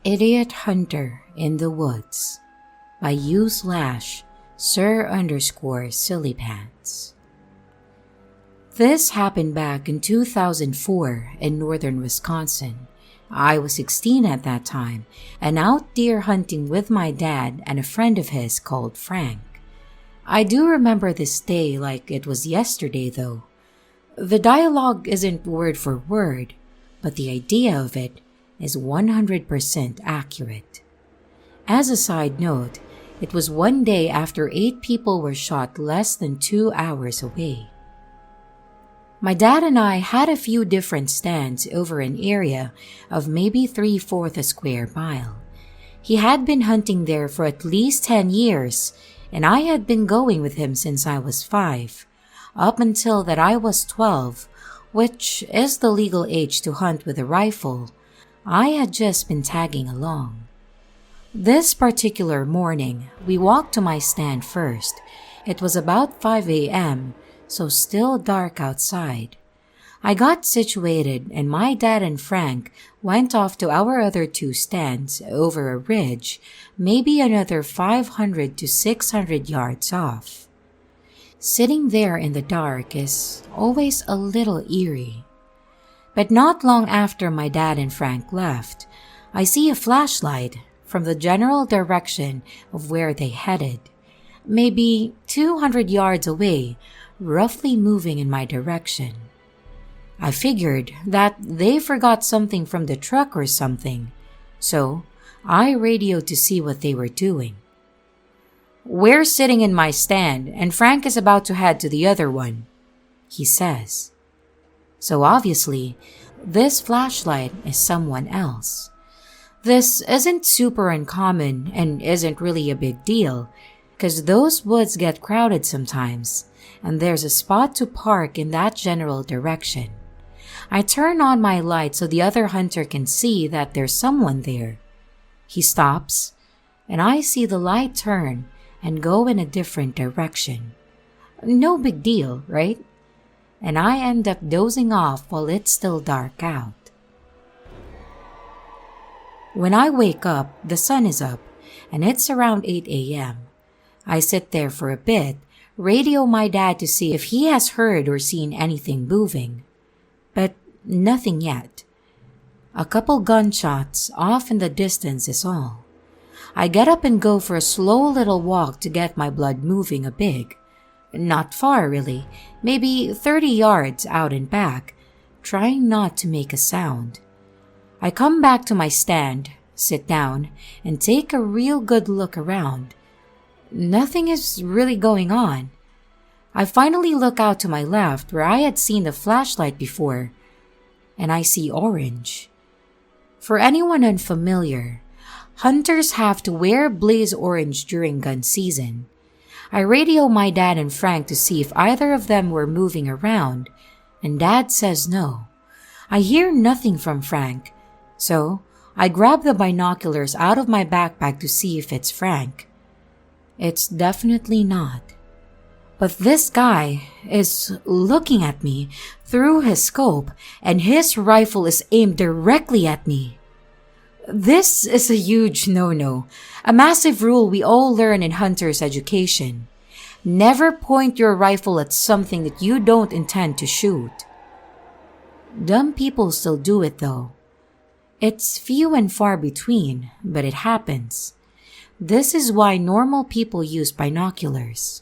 Idiot Hunter in the Woods by u/Sir_Sillypants. This happened back in 2004 in northern Wisconsin. I was 16 at that time and out deer hunting with my dad and a friend of his called Frank. I do remember this day like it was yesterday though. The dialogue isn't word for word, but the idea of it is 100% accurate. As a side note, it was one day after 8 people were shot less than 2 hours away. My dad and I had a few different stands over an area of maybe 3/4 a square mile. He had been hunting there for at least 10 years, and I had been going with him since I was 5, up until that I was 12, which is the legal age to hunt with a rifle. I had just been tagging along. This particular morning, we walked to my stand first. It was about 5 a.m., so still dark outside. I got situated and my dad and Frank went off to our other 2 stands over a ridge, maybe another 500 to 600 yards off. Sitting there in the dark is always a little eerie. But not long after my dad and Frank left, I see a flashlight from the general direction of where they headed, maybe 200 yards away, roughly moving in my direction. I figured that they forgot something from the truck or something, so I radioed to see what they were doing. "We're sitting in my stand and Frank is about to head to the other one," he says. So obviously, this flashlight is someone else. This isn't super uncommon and isn't really a big deal, because those woods get crowded sometimes, and there's a spot to park in that general direction. I turn on my light so the other hunter can see that there's someone there. He stops, and I see the light turn and go in a different direction. No big deal, right? And I end up dozing off while it's still dark out. When I wake up, the sun is up, and it's around 8 a.m. I sit there for a bit, radio my dad to see if he has heard or seen anything moving. But nothing yet. A couple gunshots off in the distance is all. I get up and go for a slow little walk to get my blood moving a bit. Not far really, maybe 30 yards out and back, trying not to make a sound. I come back to my stand, sit down, and take a real good look around. Nothing is really going on. I finally look out to my left where I had seen the flashlight before, and I see orange. For anyone unfamiliar, hunters have to wear blaze orange during gun season. I radio my dad and Frank to see if either of them were moving around, and Dad says no. I hear nothing from Frank, so I grab the binoculars out of my backpack to see if it's Frank. It's definitely not. But this guy is looking at me through his scope, and his rifle is aimed directly at me. This is a huge no-no, a massive rule we all learn in hunter's education. Never point your rifle at something that you don't intend to shoot. Dumb people still do it though. It's few and far between, but it happens. This is why normal people use binoculars.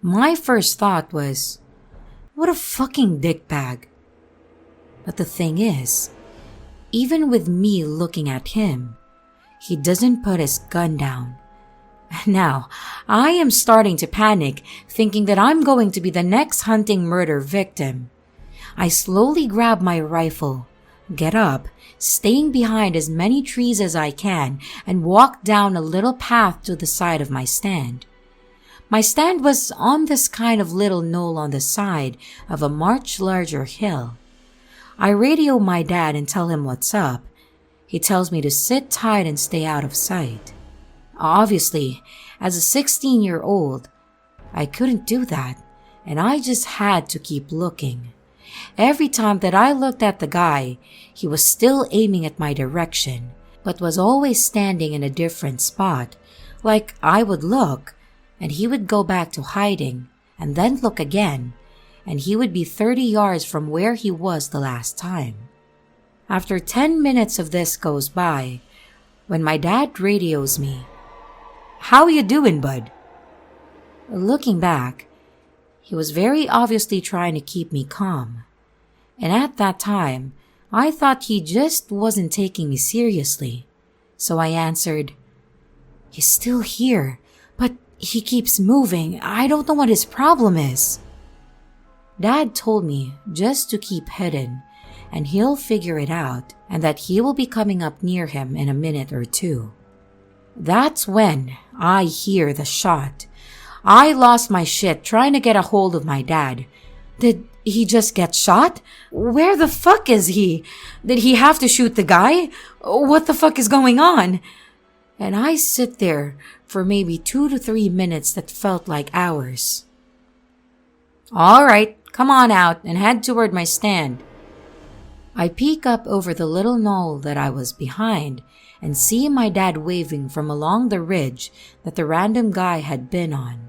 My first thought was, what a fucking dickbag. But the thing is, even with me looking at him, he doesn't put his gun down. Now, I am starting to panic, thinking that I'm going to be the next hunting murder victim. I slowly grab my rifle, get up, staying behind as many trees as I can, and walk down a little path to the side of my stand. My stand was on this kind of little knoll on the side of a much larger hill. I radio my dad and tell him what's up. He tells me to sit tight and stay out of sight. Obviously, as a 16-year-old, I couldn't do that, and I just had to keep looking. Every time that I looked at the guy, he was still aiming at my direction, but was always standing in a different spot. Like I would look, and he would go back to hiding, and then look again, and he would be 30 yards from where he was the last time. After 10 minutes of this goes by, when my dad radios me, "How you doing, bud?" Looking back, he was very obviously trying to keep me calm. And at that time, I thought he just wasn't taking me seriously. So I answered, "He's still here, but he keeps moving. I don't know what his problem is." Dad told me just to keep hidden, and he'll figure it out, and that he will be coming up near him in a minute or two. That's when I hear the shot. I lost my shit trying to get a hold of my dad. Did he just get shot? Where the fuck is he? Did he have to shoot the guy? What the fuck is going on? And I sit there for maybe 2 to 3 minutes that felt like hours. "All right, come on out and head toward my stand." I peek up over the little knoll that I was behind and see my dad waving from along the ridge that the random guy had been on.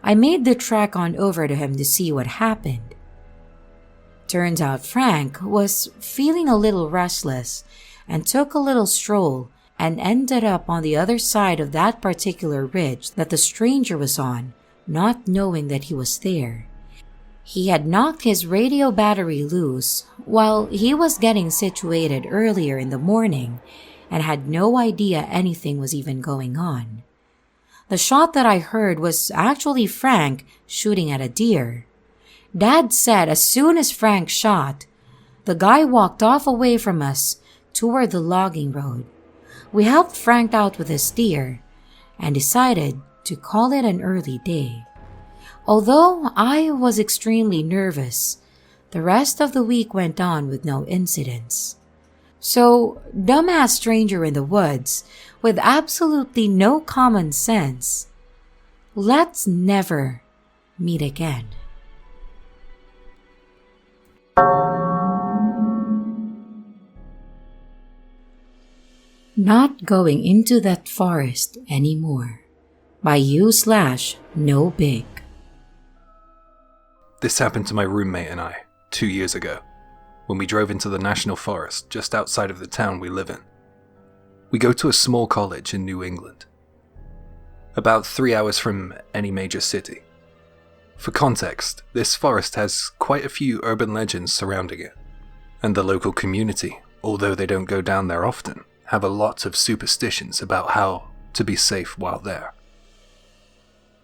I made the trek on over to him to see what happened. Turns out Frank was feeling a little restless and took a little stroll and ended up on the other side of that particular ridge that the stranger was on, not knowing that he was there. He had knocked his radio battery loose while he was getting situated earlier in the morning and had no idea anything was even going on. The shot that I heard was actually Frank shooting at a deer. Dad said as soon as Frank shot, the guy walked off away from us toward the logging road. We helped Frank out with his deer and decided to call it an early day. Although I was extremely nervous, the rest of the week went on with no incidents. So, dumbass stranger in the woods with absolutely no common sense, let's never meet again. Not Going Into That Forest Anymore by you/No Big. This happened to my roommate and I 2 years ago, when we drove into the national forest just outside of the town we live in. We go to a small college in New England, about 3 hours from any major city. For context, this forest has quite a few urban legends surrounding it, and the local community, although they don't go down there often, have a lot of superstitions about how to be safe while there.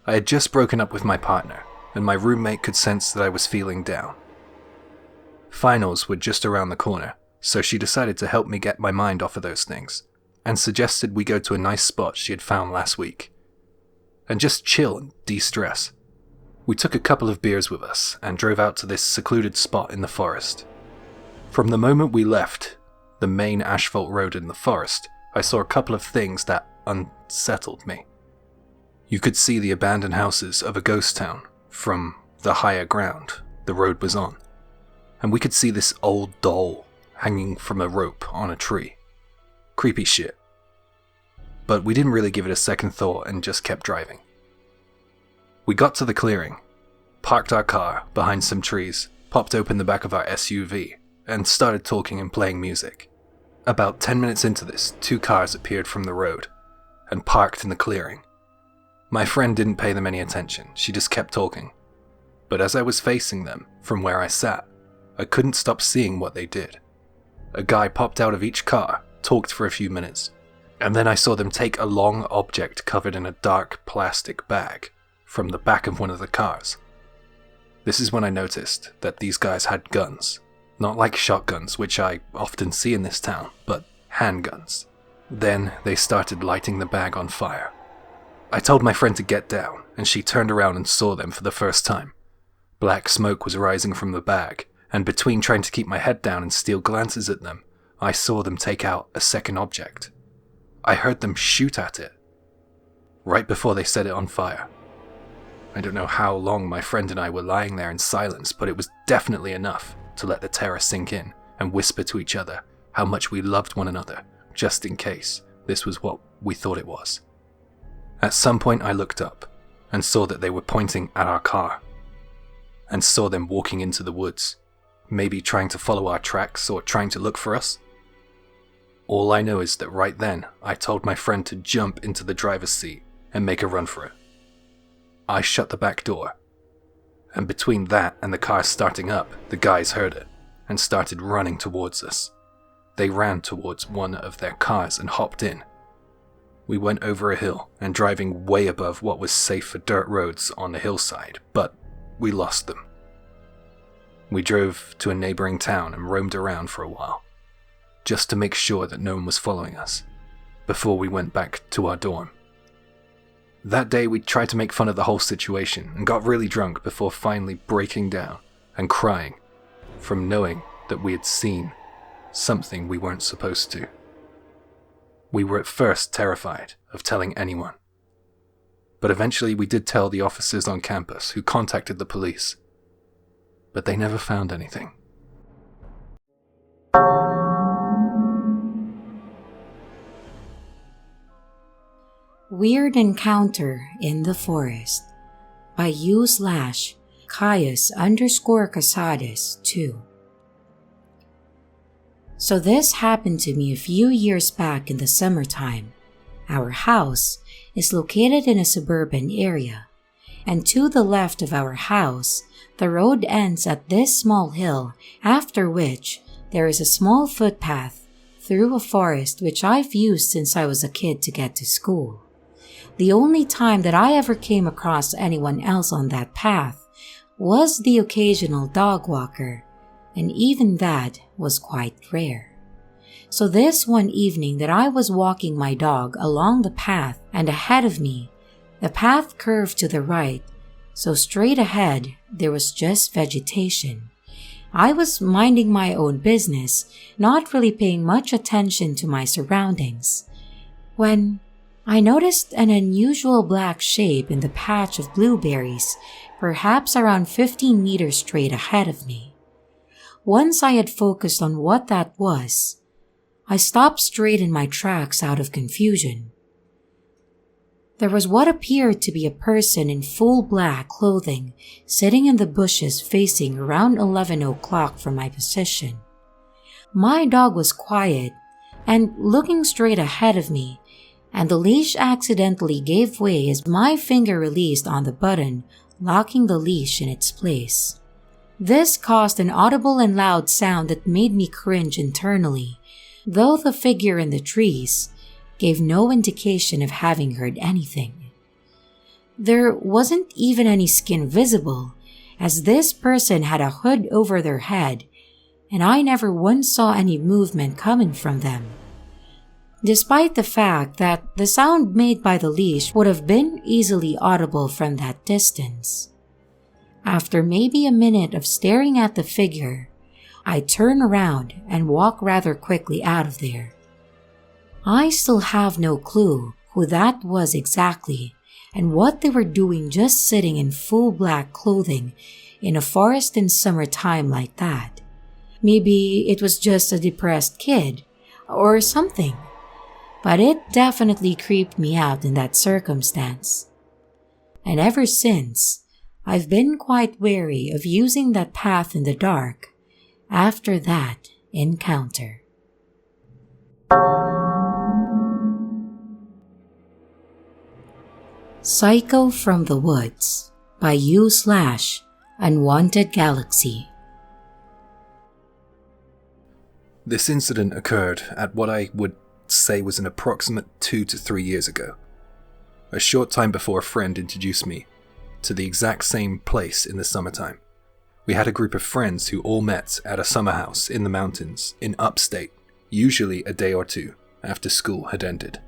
I had just broken up with my partner, and my roommate could sense that I was feeling down. Finals were just around the corner, so she decided to help me get my mind off of those things, and suggested we go to a nice spot she had found last week, and just chill and de-stress. We took a couple of beers with us and drove out to this secluded spot in the forest. From the moment we left the main asphalt road in the forest, I saw a couple of things that unsettled me. You could see the abandoned houses of a ghost town from the higher ground the road was on, and we could see this old doll hanging from a rope on a tree. Creepy shit. But we didn't really give it a second thought and just kept driving. We got to the clearing, parked our car behind some trees, popped open the back of our SUV, and started talking and playing music. About 10 minutes into this, 2 cars appeared from the road and parked in the clearing. My friend didn't pay them any attention, she just kept talking. But as I was facing them, from where I sat, I couldn't stop seeing what they did. A guy popped out of each car, talked for a few minutes, and then I saw them take a long object covered in a dark plastic bag from the back of one of the cars. This is when I noticed that these guys had guns. Not like shotguns, which I often see in this town, but handguns. Then they started lighting the bag on fire. I told my friend to get down, and she turned around and saw them for the first time. Black smoke was rising from the bag, and between trying to keep my head down and steal glances at them, I saw them take out a second object. I heard them shoot at it, right before they set it on fire. I don't know how long my friend and I were lying there in silence, but it was definitely enough to let the terror sink in and whisper to each other how much we loved one another just in case this was what we thought it was. At some point I looked up and saw that they were pointing at our car, and saw them walking into the woods, maybe trying to follow our tracks or trying to look for us. All I know is that right then I told my friend to jump into the driver's seat and make a run for it. I shut the back door, and between that and the car starting up, the guys heard it and started running towards us. They ran towards one of their cars and hopped in. We went over a hill and driving way above what was safe for dirt roads on the hillside, but we lost them. We drove to a neighboring town and roamed around for a while, just to make sure that no one was following us, before we went back to our dorm. That day we tried to make fun of the whole situation and got really drunk before finally breaking down and crying from knowing that we had seen something we weren't supposed to. We were at first terrified of telling anyone, but eventually we did tell the officers on campus, who contacted the police, but they never found anything. Weird Encounter in the Forest by u/Caius_Casadas 2. So this happened to me a few years back in the summertime. Our house is located in a suburban area, and to the left of our house, the road ends at this small hill, after which there is a small footpath through a forest which I've used since I was a kid to get to school. The only time that I ever came across anyone else on that path was the occasional dog walker, and even that was quite rare. So this one evening that I was walking my dog along the path, and ahead of me, the path curved to the right, so straight ahead there was just vegetation. I was minding my own business, not really paying much attention to my surroundings, when I noticed an unusual black shape in the patch of blueberries, perhaps around 15 meters straight ahead of me. Once I had focused on what that was, I stopped straight in my tracks out of confusion. There was what appeared to be a person in full black clothing sitting in the bushes facing around 11 o'clock from my position. My dog was quiet and looking straight ahead of me, and the leash accidentally gave way as my finger released on the button, locking the leash in its place. This caused an audible and loud sound that made me cringe internally, though the figure in the trees gave no indication of having heard anything. There wasn't even any skin visible, as this person had a hood over their head, and I never once saw any movement coming from them, despite the fact that the sound made by the leash would have been easily audible from that distance. After maybe a minute of staring at the figure, I turn around and walk rather quickly out of there. I still have no clue who that was exactly and what they were doing just sitting in full black clothing in a forest in summertime like that. Maybe it was just a depressed kid or something, but it definitely creeped me out in that circumstance. And ever since, I've been quite wary of using that path in the dark after that encounter. Psycho from the Woods by u/Unwanted Galaxy. This incident occurred at what I would say was an approximate 2 to 3 years ago, a short time before a friend introduced me to the exact same place in the summertime. We had a group of friends who all met at a summer house in the mountains in upstate, usually a day or two after school had ended.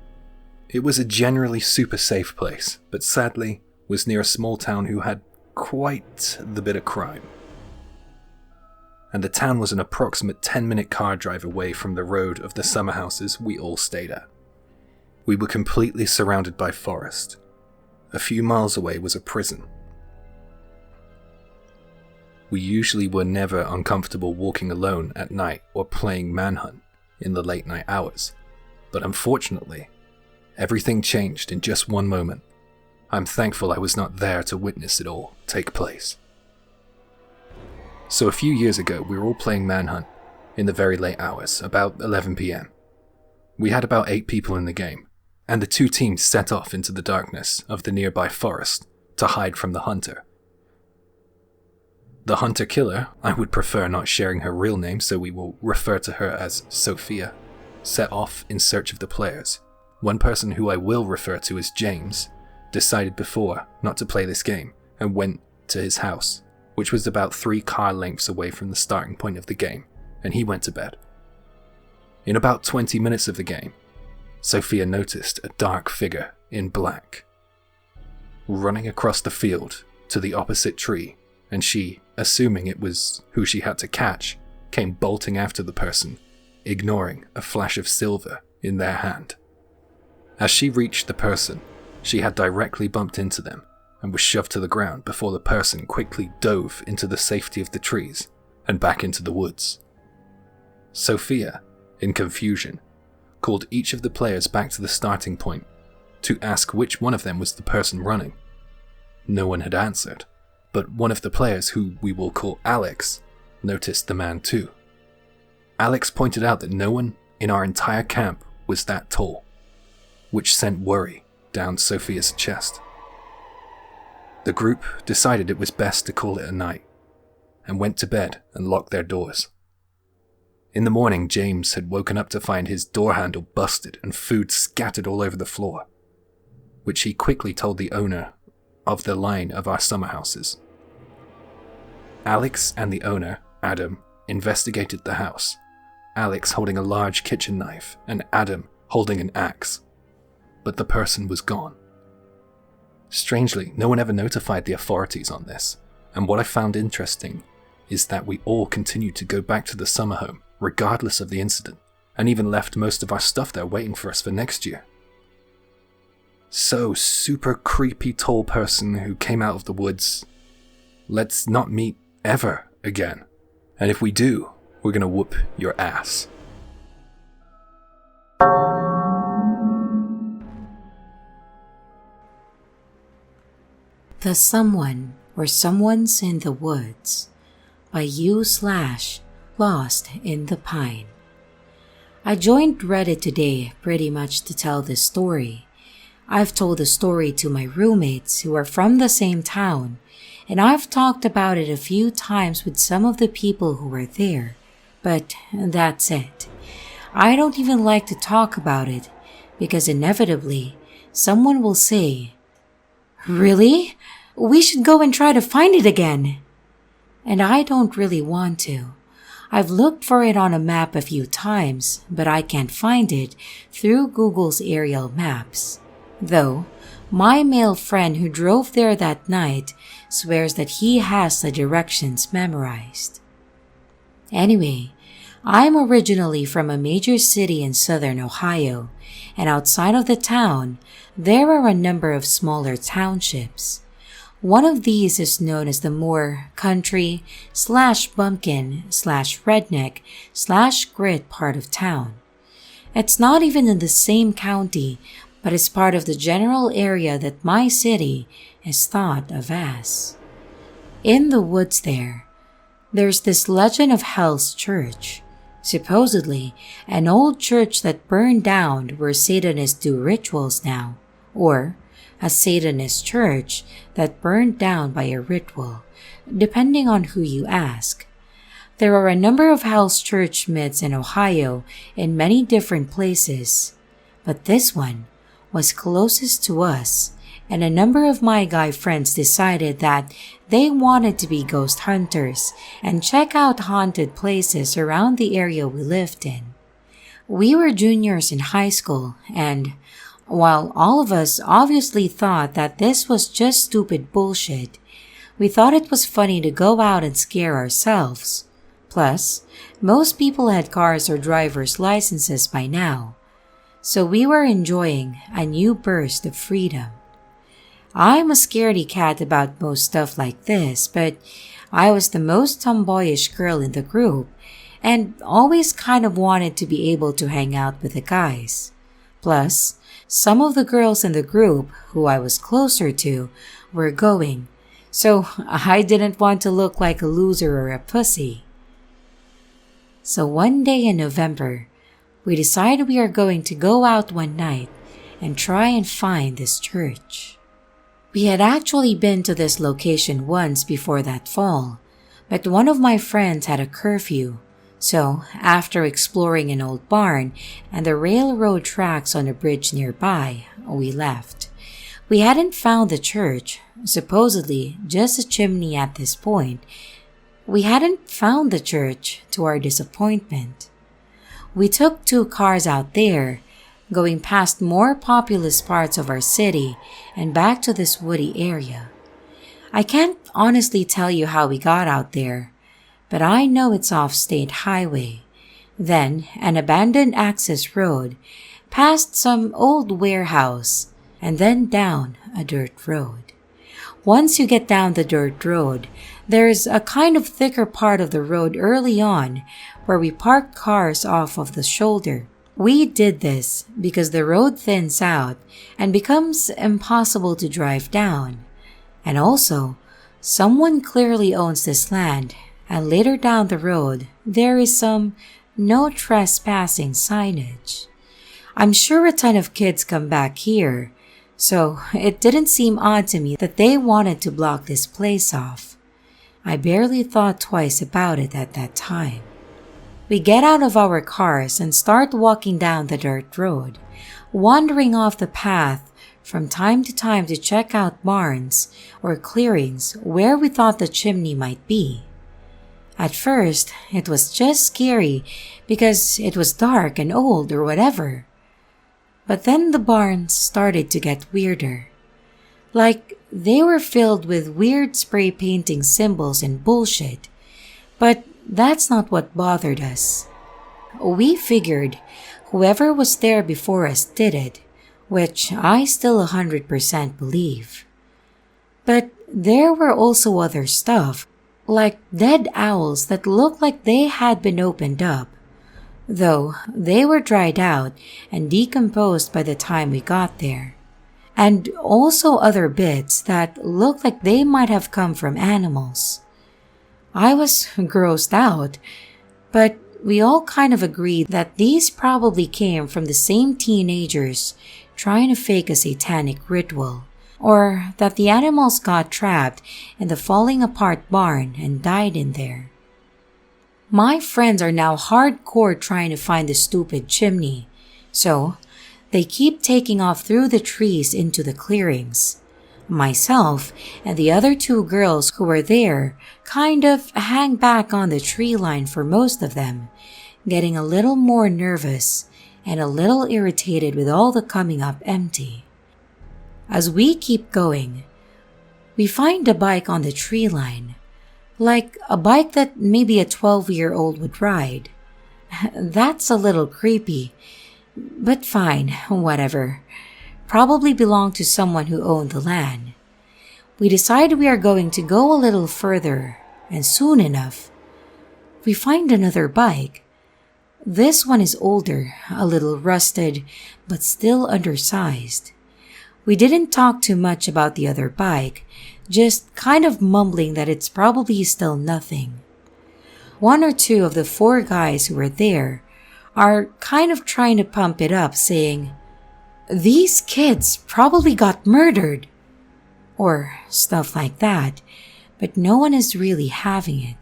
It was a generally super safe place, but sadly was near a small town who had quite the bit of crime. And the town was an approximate 10-minute car drive away from the road of the summer houses we all stayed at. We were completely surrounded by forest. A few miles away was a prison. We usually were never uncomfortable walking alone at night or playing manhunt in the late night hours, But unfortunately, everything changed in just one moment. I'm thankful I was not there to witness it all take place. So a few years ago, we were all playing Manhunt in the very late hours, about 11 PM. We had about 8 people in the game, and the 2 teams set off into the darkness of the nearby forest to hide from the hunter. The hunter-killer, I would prefer not sharing her real name, so we will refer to her as Sophia, set off in search of the players. One person who I will refer to as James decided before not to play this game and went to his house, which was about 3 car lengths away from the starting point of the game, and he went to bed. In about 20 minutes of the game, Sophia noticed a dark figure in black running across the field to the opposite tree, and she, assuming it was who she had to catch, came bolting after the person, ignoring a flash of silver in their hand. As she reached the person, she had directly bumped into them and was shoved to the ground before the person quickly dove into the safety of the trees and back into the woods. Sophia, in confusion, called each of the players back to the starting point to ask which one of them was the person running. No one had answered, but one of the players, who we will call Alex, noticed the man too. Alex pointed out that no one in our entire camp was that tall, which sent worry down Sophia's chest. The group decided it was best to call it a night, and went to bed and locked their doors. In the morning, James had woken up to find his door handle busted and food scattered all over the floor, which he quickly told the owner of the line of our summer houses. Alex and the owner, Adam, investigated the house, Alex holding a large kitchen knife and Adam holding an axe, but the person was gone. Strangely, no one ever notified the authorities on this, and what I found interesting is that we all continued to go back to the summer home regardless of the incident, and even left most of our stuff there waiting for us for next year. So, super creepy tall person who came out of the woods, let's not meet ever again. And if we do, we're gonna whoop your ass. The Someone or Someone's in the Woods by u/Lost in the Pine. I joined Reddit today pretty much to tell this story. I've told the story to my roommates who are from the same town, and I've talked about it a few times with some of the people who were there, but that's it. I don't even like to talk about it because inevitably someone will say, "Really? We should go and try to find it again." And I don't really want to. I've looked for it on a map a few times, but I can't find it through Google's aerial maps. Though, my male friend who drove there that night swears that he has the directions memorized. Anyway, I'm originally from a major city in southern Ohio, and outside of the town, there are a number of smaller townships. One of these is known as the more country/bumpkin/redneck/grit part of town. It's not even in the same county, but it's part of the general area that my city is thought of as. In the woods there's this legend of Hell's Church, supposedly an old church that burned down where Satanists do rituals now, or a Satanist church that burned down by a ritual, depending on who you ask. There are a number of Hell's Church myths in Ohio in many different places, but this one was closest to us, and a number of my guy friends decided that they wanted to be ghost hunters and check out haunted places around the area we lived in. We were juniors in high school, and while all of us obviously thought that this was just stupid bullshit, we thought it was funny to go out and scare ourselves. Plus, most people had cars or driver's licenses by now, so we were enjoying a new burst of freedom. I'm a scaredy cat about most stuff like this, but I was the most tomboyish girl in the group and always kind of wanted to be able to hang out with the guys. Plus, some of the girls in the group who I was closer to were going, so I didn't want to look like a loser or a pussy. So one day in November, we decided we are going to go out one night and try and find this church. We had actually been to this location once before that fall, but one of my friends had a curfew, so after exploring an old barn and the railroad tracks on a bridge nearby, we left. We hadn't found the church, supposedly just a chimney at this point. We hadn't found the church, to our disappointment. We took 2 cars out there, going past more populous parts of our city and back to this woody area. I can't honestly tell you how we got out there, but I know it's off State Highway, then an abandoned access road, past some old warehouse, and then down a dirt road. Once you get down the dirt road, there's a kind of thicker part of the road early on where we parked cars off of the shoulder. We did this because the road thins out and becomes impossible to drive down. And also, someone clearly owns this land, and later down the road, there is some no trespassing signage. I'm sure a ton of kids come back here, so it didn't seem odd to me that they wanted to block this place off. I barely thought twice about it at that time. We get out of our cars and start walking down the dirt road, wandering off the path from time to time to check out barns or clearings where we thought the chimney might be. At first, it was just scary because it was dark and old or whatever. But then the barns started to get weirder. Like they were filled with weird spray painting symbols and bullshit. But that's not what bothered us. We figured whoever was there before us did it, which I still 100% believe. But there were also other stuff, like dead owls that looked like they had been opened up, though they were dried out and decomposed by the time we got there. And also other bits that looked like they might have come from animals. I was grossed out, but we all kind of agreed that these probably came from the same teenagers trying to fake a satanic ritual, or that the animals got trapped in the falling apart barn and died in there. My friends are now hardcore trying to find the stupid chimney, so they keep taking off through the trees into the clearings. Myself and the other 2 girls who were there kind of hang back on the tree line for most of them, getting a little more nervous and a little irritated with all the coming up empty. As we keep going, we find a bike on the tree line, like a bike that maybe a 12-year-old would ride. That's a little creepy, but fine, whatever. Probably belonged to someone who owned the land. We decide we are going to go a little further, and soon enough, we find another bike. This one is older, a little rusted, but still undersized. We didn't talk too much about the other bike, just kind of mumbling that it's probably still nothing. 1 or 2 of the 4 guys who were there are kind of trying to pump it up, saying, "These kids probably got murdered," or stuff like that, but no one is really having it.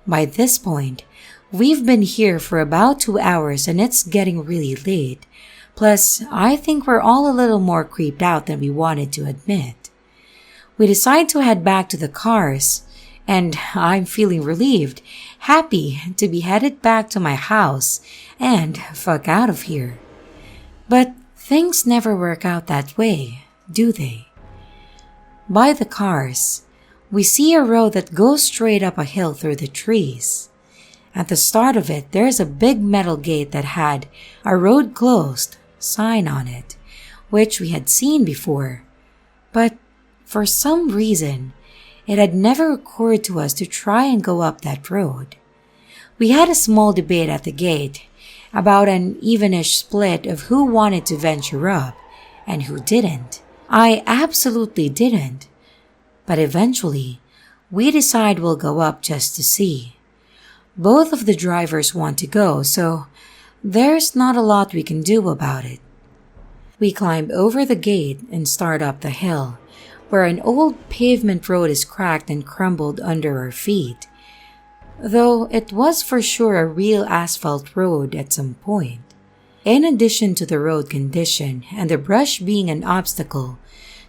By this point, we've been here for about 2 hours and it's getting really late. Plus, I think we're all a little more creeped out than we wanted to admit. We decide to head back to the cars, and I'm feeling relieved, happy to be headed back to my house and fuck out of here. But things never work out that way, do they? By the cars, we see a road that goes straight up a hill through the trees. At the start of it, there's a big metal gate that had "A road closed" sign on it, which we had seen before. But for some reason, it had never occurred to us to try and go up that road. We had a small debate at the gate, about an evenish split of who wanted to venture up and who didn't. I absolutely didn't. But eventually, we decide we'll go up just to see. Both of the drivers want to go, so there's not a lot we can do about it. We climb over the gate and start up the hill, where an old pavement road is cracked and crumbled under our feet, though it was for sure a real asphalt road at some point. In addition to the road condition and the brush being an obstacle,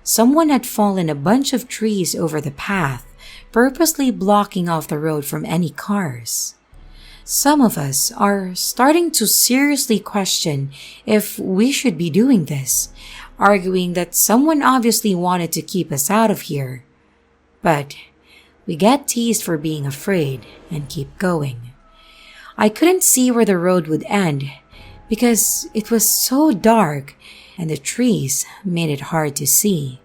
someone had fallen a bunch of trees over the path, purposely blocking off the road from any cars. Some of us are starting to seriously question if we should be doing this, arguing that someone obviously wanted to keep us out of here. But we get teased for being afraid and keep going. I couldn't see where the road would end because it was so dark and the trees made it hard to see.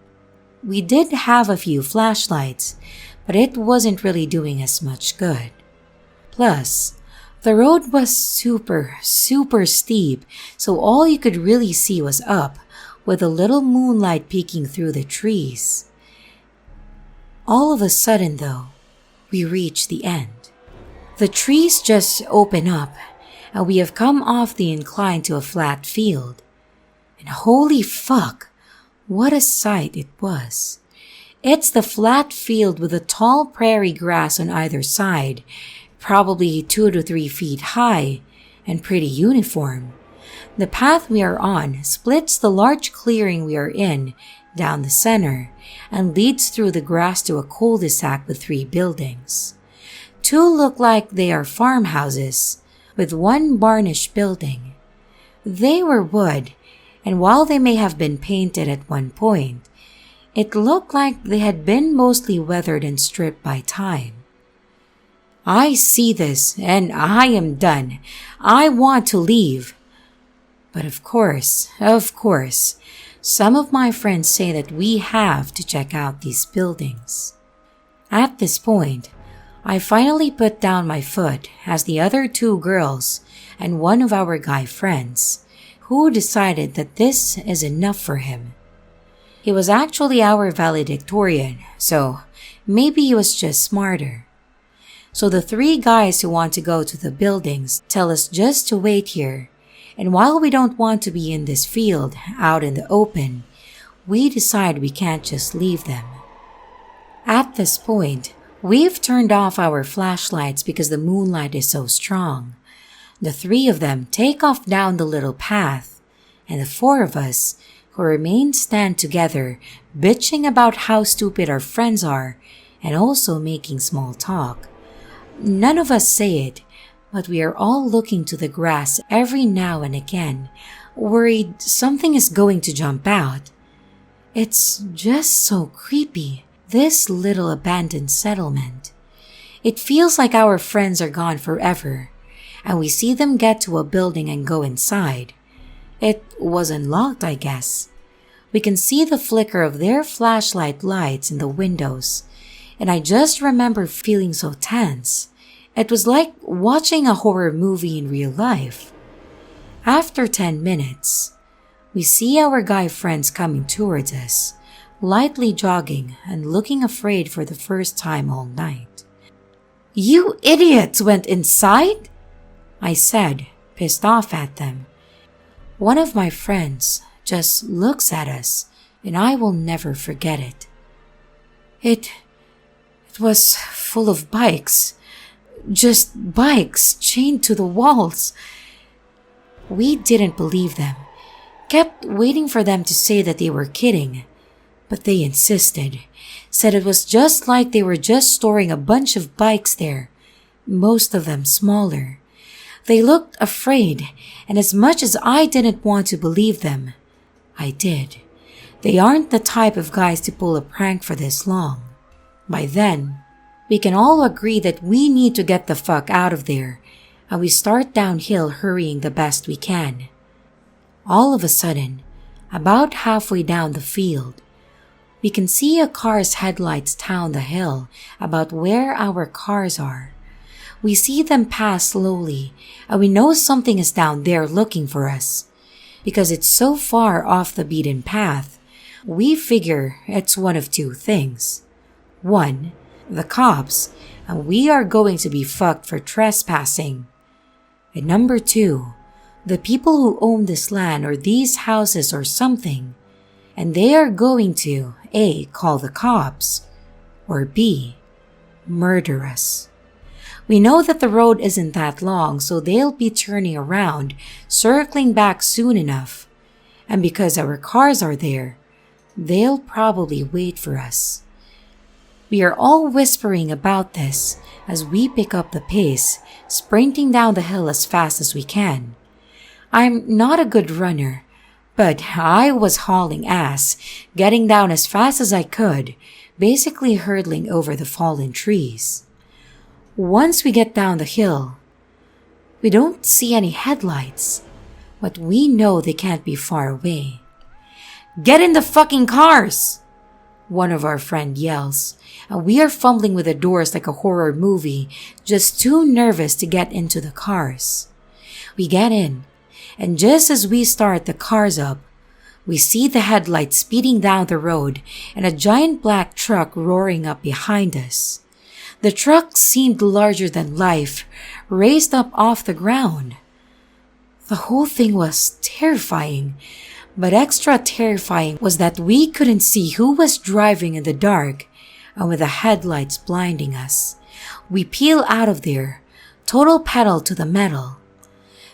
We did have a few flashlights, but it wasn't really doing us much good. Plus, the road was super steep, so all you could really see was up, with a little moonlight peeking through the trees. All of a sudden, though, we reach the end. The trees just open up, and we have come off the incline to a flat field. And holy fuck, what a sight it was. It's the flat field with the tall prairie grass on either side, probably 2 to 3 feet high, and pretty uniform. The path we are on splits the large clearing we are in down the center and leads through the grass to a cul-de-sac with 3 buildings. 2 look like they are farmhouses, with 1 barnish building. They were wood, and while they may have been painted at one point, it looked like they had been mostly weathered and stripped by time. I see this, and I am done. I want to leave. But of course, some of my friends say that we have to check out these buildings. At this point, I finally put down my foot as the other 2 girls and one of our guy friends, who decided that this is enough for him. He was actually our valedictorian, so maybe he was just smarter. So the 3 guys who want to go to the buildings tell us just to wait here, and while we don't want to be in this field out in the open, we decide we can't just leave them. At this point, we've turned off our flashlights because the moonlight is so strong. The 3 of them take off down the little path, and the 4 of us who remain stand together, bitching about how stupid our friends are and also making small talk. None of us say it, but we are all looking to the grass every now and again, worried something is going to jump out. It's just so creepy, this little abandoned settlement. It feels like our friends are gone forever, and we see them get to a building and go inside. It was unlocked, I guess. We can see the flicker of their flashlight lights in the windows, and I just remember feeling so tense. It was like watching a horror movie in real life. After 10 minutes, we see our guy friends coming towards us, lightly jogging and looking afraid for the first time all night. "You idiots went inside?" I said, pissed off at them. One of my friends just looks at us, and I will never forget it. It was full of bikes. Just bikes chained to the walls. We didn't believe them, kept waiting for them to say that they were kidding, but they insisted, said it was just like they were just storing a bunch of bikes there, most of them smaller. They looked afraid, and as much as I didn't want to believe them, I did. They aren't the type of guys to pull a prank for this long. By then, we can all agree that we need to get the fuck out of there, and we start downhill hurrying the best we can. All of a sudden, about halfway down the field, we can see a car's headlights down the hill about where our cars are. We see them pass slowly, and we know something is down there looking for us. Because it's so far off the beaten path, we figure it's one of two things. One, the cops, and we are going to be fucked for trespassing. And number two, the people who own this land or these houses or something, and they are going to A, call the cops, or B, murder us. We know that the road isn't that long, so they'll be turning around, circling back soon enough. And because our cars are there, they'll probably wait for us. We are all whispering about this as we pick up the pace, sprinting down the hill as fast as we can. I'm not a good runner, but I was hauling ass, getting down as fast as I could, basically hurdling over the fallen trees. Once we get down the hill, we don't see any headlights, but we know they can't be far away. "Get in the fucking cars!" one of our friends yells, and we are fumbling with the doors like a horror movie, just too nervous to get into the cars. We get in, and just as we start the cars up, we see the headlights speeding down the road and a giant black truck roaring up behind us. The truck seemed larger than life, raised up off the ground. The whole thing was terrifying, but extra terrifying was that we couldn't see who was driving in the dark and with the headlights blinding us. We peel out of there, total pedal to the metal.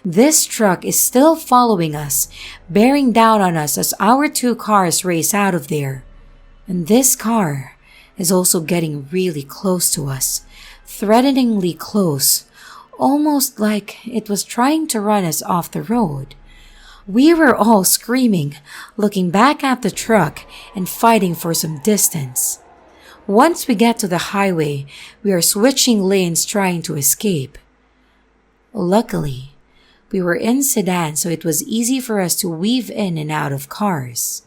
This truck is still following us, bearing down on us as our two cars race out of there. And this car is also getting really close to us, threateningly close, almost like it was trying to run us off the road. We were all screaming, looking back at the truck and fighting for some distance. Once we get to the highway, we are switching lanes trying to escape. Luckily, we were in sedan, so it was easy for us to weave in and out of cars.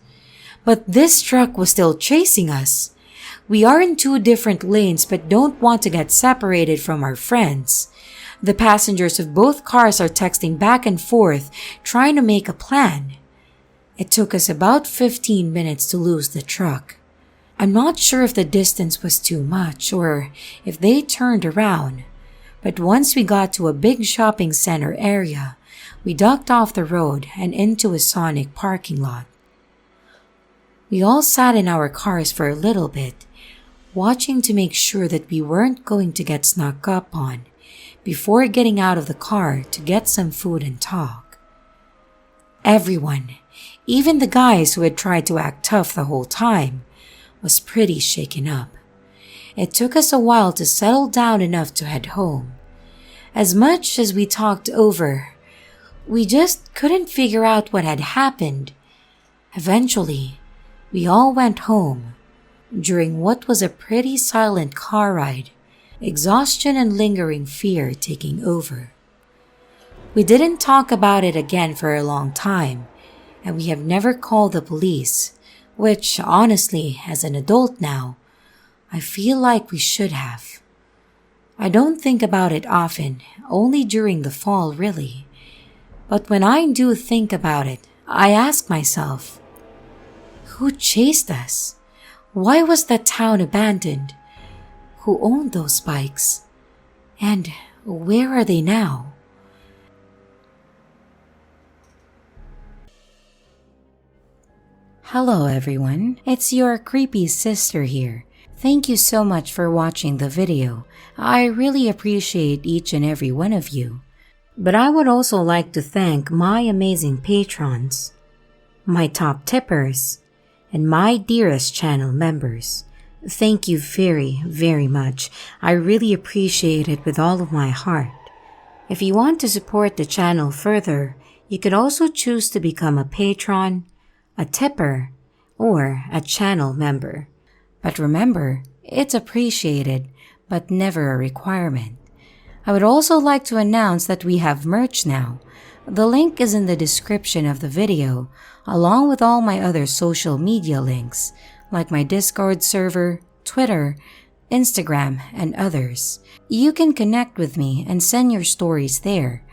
But this truck was still chasing us. We are in two different lanes but don't want to get separated from our friends. The passengers of both cars are texting back and forth, trying to make a plan. It took us about 15 minutes to lose the truck. I'm not sure if the distance was too much or if they turned around, but once we got to a big shopping center area, we ducked off the road and into a Sonic parking lot. We all sat in our cars for a little bit, watching to make sure that we weren't going to get snuck up on before getting out of the car to get some food and talk. Everyone, even the guys who had tried to act tough the whole time, was pretty shaken up. It took us a while to settle down enough to head home. As much as we talked over, we just couldn't figure out what had happened. Eventually, we all went home, during what was a pretty silent car ride, exhaustion and lingering fear taking over. We didn't talk about it again for a long time, and we have never called the police, which honestly, as an adult now, I feel like we should have. I don't think about it often, only during the fall really. But when I do think about it, I ask myself, who chased us? Why was that town abandoned? Who owned those bikes? And where are they now? Hello everyone, it's your creepy sister here. Thank you so much for watching the video. I really appreciate each and every one of you. But I would also like to thank my amazing patrons, my top tippers, and my dearest channel members. Thank you very, very much. I really appreciate it with all of my heart. If you want to support the channel further, you could also choose to become a patron, a tipper, or a channel member. But remember, it's appreciated, but never a requirement. I would also like to announce that we have merch now. The link is in the description of the video, along with all my other social media links, like my Discord server, Twitter, Instagram, and others. You can connect with me and send your stories there.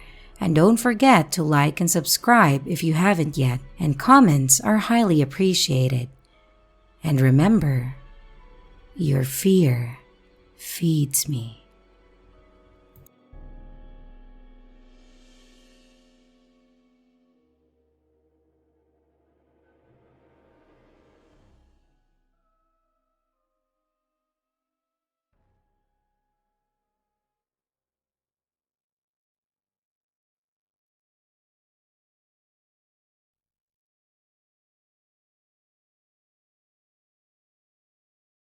And don't forget to like and subscribe if you haven't yet, and comments are highly appreciated. And remember, your fear feeds me.